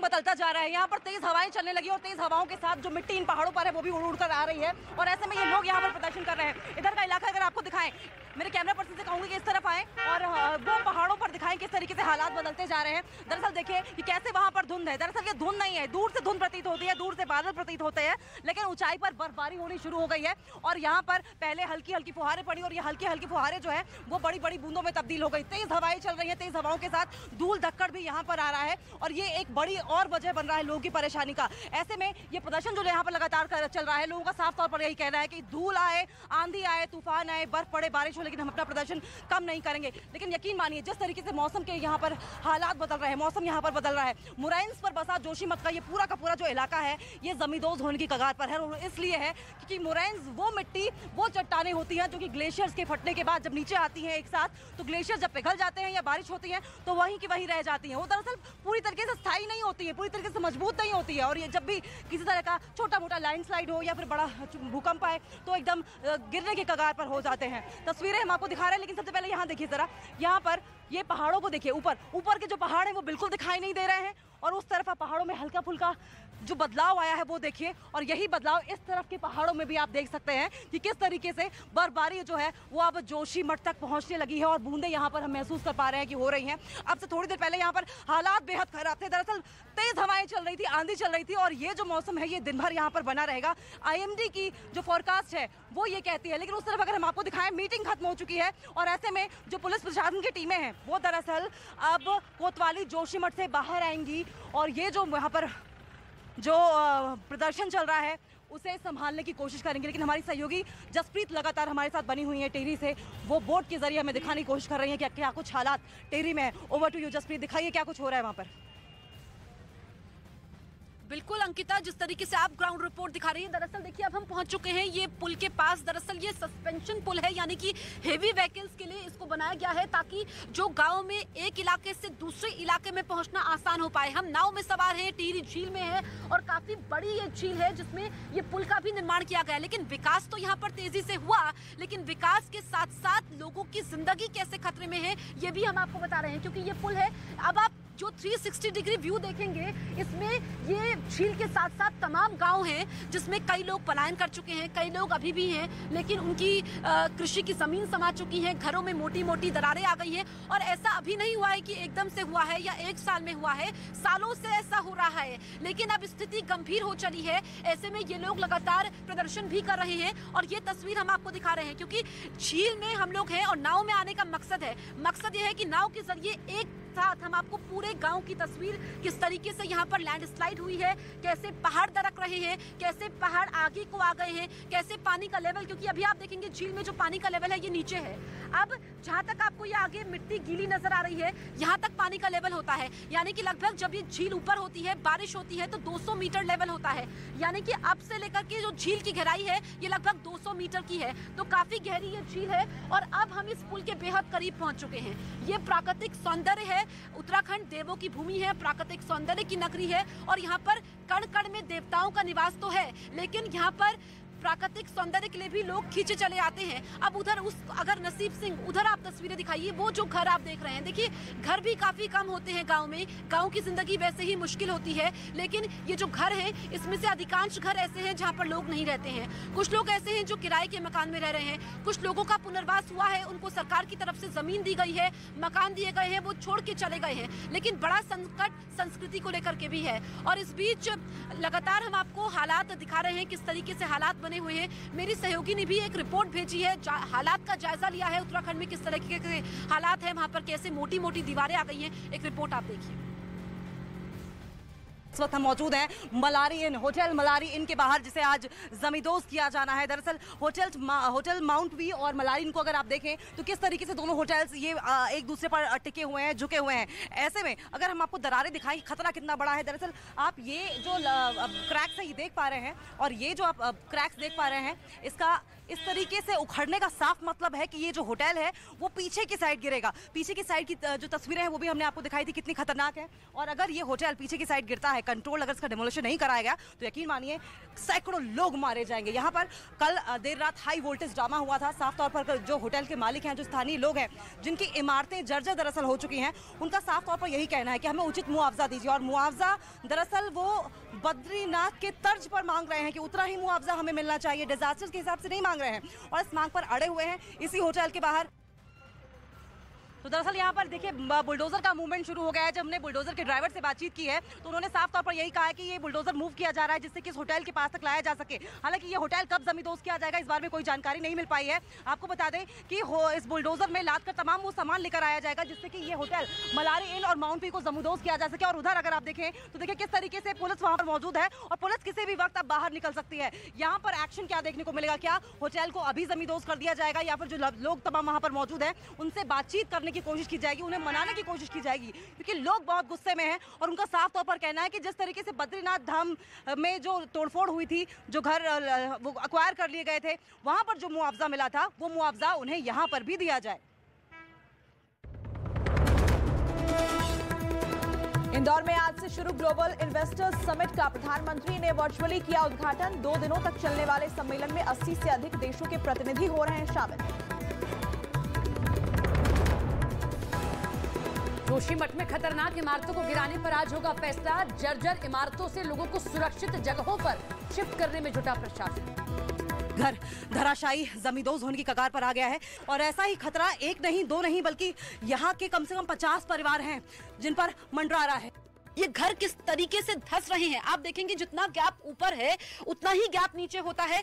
बदलता जा रहा है। यहाँ पर तेज हवाएं चलने लगी और तेज हवाओं के साथ जो मिट्टी इन पहाड़ों पर है वो भी उड़ कर आ रही है और ऐसे में ये लोग यहाँ पर प्रदर्शन कर रहे हैं। इधर का इलाका अगर आपको दिखाएं, मेरे कैमरा पर्सन से कहूंगी कि इस तरफ आए और वो पहाड़ों पर दिखाएं किस तरीके से हालात बदलते जा रहे हैं। दरअसल देखिए कि कैसे वहां पर धुंध है। दरअसल ये धुंध नहीं है, दूर से धुंध प्रतीत होती है, दूर से बादल प्रतीत होते हैं, लेकिन ऊंचाई पर बर्फबारी होनी शुरू हो गई है और यहाँ पर पहले हल्की हल्की फुहारें पड़ी और ये हल्की हल्की फुहारें जो है वो बड़ी बड़ी बूंदों में तब्दील हो गई। तेज हवाएं चल रही है, तेज हवाओं के साथ धूल धक्कड़ भी यहाँ पर आ रहा है और ये एक बड़ी और वजह बन रहा है लोगों की परेशानी का। ऐसे में ये प्रदर्शन जो यहाँ पर लगातार चल रहा है, लोगों का साफ तौर पर यही कहना है कि धूल आए, आंधी आए, तूफान आए, बर्फ पड़े, बारिश हो, लेकिन हम अपना प्रदर्शन कम नहीं करेंगे। लेकिन यकीन मानिए जिस तरीके से मौसम के यहाँ पर हालात बदल रहे हैं, मौसम यहाँ पर बदल रहा है। मुराइंस पर बसा जोशीमठ का ये पूरा का पूरा जो इलाका है ये जमींदोज होने की कगार पर है और इसलिए है क्योंकि मुराइंस वो मिट्टी, वो चट्टानें होती हैं जो कि ग्लेशियर्स के फटने के बाद जब नीचे आती हैं एक साथ, तो ग्लेशियर जब पिघल जाते हैं या बारिश होती है तो वहीं की वहीं रह जाती हैं। वो दरअसल पूरी तरीके से स्थायी नहीं होती है, पूरी तरीके से मजबूत नहीं होती है और ये जब भी किसी तरह का छोटा मोटा लैंडस्लाइड हो या फिर बड़ा भूकंप आए तो एकदम गिरने की कगार पर हो जाते हैं। तस्वीरें हम आपको दिखा रहे हैं, लेकिन सबसे पहले यहाँ देखिए जरा, यहाँ पर ये पहाड़ों को देखिए, ऊपर के जो पहाड़ हैं वो बिल्कुल दिखाई नहीं दे रहे हैं और उस तरफ पहाड़ों में हल्का फुल्का जो बदलाव आया है वो देखिए और यही बदलाव इस तरफ के पहाड़ों में भी आप देख सकते हैं कि किस तरीके से बर्फबारी जो है वो अब जोशीमठ तक पहुंचने लगी है और बूंदें यहाँ पर हम महसूस कर पा रहे हैं कि हो रही हैं। अब से थोड़ी देर पहले यहाँ पर हालात बेहद खराब थे। दरअसल तेज हवाएं चल रही थी, आंधी चल रही थी और ये जो मौसम है ये दिन भर यहाँ पर बना रहेगा। IMD की जो फोरकास्ट है वो ये कहती है, लेकिन उस तरफ अगर हम आपको दिखाएं मीटिंग खत्म हो चुकी है और ऐसे में जो पुलिस प्रशासन की टीमें हैं वो दरअसल अब कोतवाली जोशीमठ से बाहर आएंगी और ये जो यहाँ पर जो प्रदर्शन चल रहा है उसे संभालने की कोशिश करेंगे। लेकिन हमारी सहयोगी जसप्रीत लगातार हमारे साथ बनी हुई है टेहरी से, वो बोट के जरिए हमें दिखाने की कोशिश कर रही है कि क्या कुछ हालात टेहरी में है। ओवर टू यू जसप्रीत, दिखाइए क्या कुछ हो रहा है वहाँ पर। बिल्कुल अंकिता, जिस तरीके से आप ग्राउंड रिपोर्ट दिखा रही हैं, दरअसल देखिए अब हम पहुंच चुके हैं ये पुल के पास। दरअसल ये सस्पेंशन पुल है, यानी कि हेवी व्हीकल्स के लिए इसको बनाया गया है ताकि जो गांव में एक इलाके से दूसरे इलाके में पहुंचना आसान हो पाए। हम नाव में सवार हैं, टिहरी झील में है और काफी बड़ी ये झील है जिसमें ये पुल का भी निर्माण किया गया है। लेकिन विकास तो यहाँ पर तेजी से हुआ, लेकिन विकास के साथ साथ लोगों की जिंदगी कैसे खतरे में है ये भी हम आपको बता रहे हैं, क्योंकि ये पुल है। अब आप जो 360 डिग्री व्यू देखेंगे इसमें ये झील के साथ साथ तमाम गांव हैं जिसमें कई लोग पलायन कर चुके हैं, कई लोग अभी भी हैं, लेकिन उनकी कृषि की जमीन समा चुकी है, घरों में मोटी मोटी दरारें आ गई हैं। और ऐसा अभी नहीं हुआ है कि एकदम से हुआ है या एक साल में हुआ है, सालों से ऐसा हो रहा है, लेकिन अब स्थिति गंभीर हो चली है। ऐसे में ये लोग लगातार प्रदर्शन भी कर रहे हैं और ये तस्वीर हम आपको दिखा रहे हैं क्योंकि झील में हम लोग हैं और नाव में आने का मकसद ये है कि नाव के जरिए एक साथ हम आपको पूरे गांव की तस्वीर, किस तरीके से यहाँ पर लैंडस्लाइड हुई है, कैसे पहाड़ दरक रहे हैं, कैसे पहाड़ आगे को आ गए हैं, कैसे पानी का लेवल, क्योंकि अभी आप देखेंगे झील में जो पानी का लेवल है ये नीचे है। अब जहाँ तक आपको ये आगे मिट्टी गीली नजर आ रही है, यहाँ तक पानी का लेवल होता है, यानी कि लगभग जब ये झील ऊपर होती है, बारिश होती है तो 200 मीटर लेवल होता है, यानी कि अब से लेकर के जो झील की गहराई है ये लगभग 200 मीटर की है, तो काफी गहरी ये झील है। और अब हम इस पुल के बेहद करीब पहुंच चुके हैं। ये प्राकृतिक सौंदर्य है, उत्तराखंड देवों की भूमि है, प्राकृतिक सौंदर्य की नगरी है और यहाँ पर कण कण में देवताओं का निवास तो है, लेकिन यहाँ पर प्राकृतिक सौंदर्य के लिए भी लोग खींचे चले आते हैं। अब उधर अगर नसीब सिंह, उधर आप तस्वीरें दिखाइए, वो जो घर आप देख रहे हैं, देखिए घर भी काफी कम होते हैं गांव में, गांव की जिंदगी वैसे ही मुश्किल होती है, लेकिन ये जो घर है इसमें से अधिकांश घर ऐसे हैं जहां पर लोग नहीं रहते हैं। कुछ लोग ऐसे हैं जो किराए के मकान में रह रहे हैं, कुछ लोगों का पुनर्वास हुआ है, उनको सरकार की तरफ से जमीन दी गई है, मकान दिए गए हैं, वो छोड़ के चले गए हैं, लेकिन बड़ा संकट संस्कृति को लेकर के भी है। और इस बीच लगातार हम आपको हालात दिखा रहे हैं, किस तरीके से हालात बने हुए हैं। मेरी सहयोगी ने भी एक रिपोर्ट भेजी है, हालात का जायजा लिया है, उत्तराखंड में किस तरीके के हालात हैं, वहां पर कैसे मोटी मोटी दीवारें आ गई हैं। एक रिपोर्ट आप देखिए। इस वक्त हम मौजूद हैं मलारी इन, होटल मलारी इन के बाहर, जिसे आज जमींदोज किया जाना है। दरअसल होटल माउंट वी और मलारी इन को अगर आप देखें तो किस तरीके से दोनों होटल्स ये एक दूसरे पर टिके हुए हैं, झुके हुए हैं। ऐसे में अगर हम आपको दरारें दिखाएं, खतरा कितना बड़ा है। दरअसल आप ये जो क्रैक्स है ये देख पा रहे हैं और ये जो आप क्रैक्स देख पा रहे हैं, इसका इस तरीके से उखड़ने का साफ मतलब है कि ये जो होटल है वो पीछे की साइड गिरेगा। पीछे की साइड की जो तस्वीरें हैं वो भी हमने आपको दिखाई थी कितनी खतरनाक है। और अगर ये होटल पीछे की साइड गिरता है, कंट्रोल अगर इसका डिमोलिशन नहीं कराया गया तो यकीन मानिए सैकड़ों लोग मारे जाएंगे। यहाँ पर कल देर रात हाई वोल्टेज ड्रामा हुआ था। साफ तौर पर जो होटल के मालिक हैं, जो स्थानीय लोग हैं, जिनकी इमारतें जर्जर दरअसल हो चुकी हैं, उनका साफ तौर पर यही कहना है कि हमें उचित मुआवजा दीजिए। और मुआवजा दरअसल वो बद्रीनाथ के तर्ज पर मांग रहे हैं कि उतना ही मुआवजा हमें मिलना चाहिए, डिजास्टर के हिसाब से नहीं मांग रहे हैं। और इस मांग पर अड़े हुए हैं इसी होटल के बाहर। तो दरअसल यहाँ पर देखिए बुलडोजर का मूवमेंट शुरू हो गया है। जब हमने बुलडोजर के ड्राइवर से बातचीत की है तो उन्होंने साफ तौर पर यही कहा है कि ये बुलडोजर मूव किया जा रहा है जिससे कि इस होटल के पास तक लाया जा सके। हालांकि ये होटल कब जमींदोज किया जाएगा इस बारे में कोई जानकारी नहीं मिल पाई है। आपको बता दें कि इस बुलडोजर में लाद कर तमाम वो सामान लेकर आया जाएगा जिससे कि ये होटल मलारी इन और माउंट पी को जमींदोज किया जा सके। और उधर अगर आप देखें तो देखिए किस तरीके से पुलिस वहां पर मौजूद है और पुलिस किसी भी वक्त अब बाहर निकल सकती है। यहाँ पर एक्शन क्या देखने को मिलेगा? क्या होटल को अभी जमींदोज कर दिया जाएगा या फिर जो लोग तमाम वहां पर मौजूद है उनसे बातचीत करने की कोशिश की जाएगी, उन्हें मनाने की कोशिश की जाएगी? क्योंकि लोग बहुत गुस्से में हैं और उनका साफ तौर पर कहना है कि जिस तरीके से बद्रीनाथ धाम में जो तोड़फोड़ हुई थी, जो घर वो अक्वायर कर लिए गए थे, वहां पर जो मुआवजा मिला था वो मुआवजा उन्हें यहां पर भी दिया जाए। इंदौर में आज से शुरू ग्लोबल इन्वेस्टर्स समिट का प्रधानमंत्री ने वर्चुअली किया उद्घाटन। 2 दिनों तक चलने वाले सम्मेलन में 80 से अधिक देशों के प्रतिनिधि हो रहे हैं शामिल। जोशीमठ में खतरनाक इमारतों को गिराने पर आज होगा फैसला। जर्जर इमारतों से लोगों को सुरक्षित जगहों पर शिफ्ट करने में जुटा प्रशासन। घर धराशायी जमींदोज होने की कगार पर आ गया है और ऐसा ही खतरा एक नहीं, 2 नहीं, बल्कि यहाँ के कम से कम 50 परिवार हैं जिन पर मंडरा रहा है। ये घर किस तरीके से धंस रहे हैं आप देखेंगे, जितना गैप ऊपर है उतना ही गैप नीचे होता है।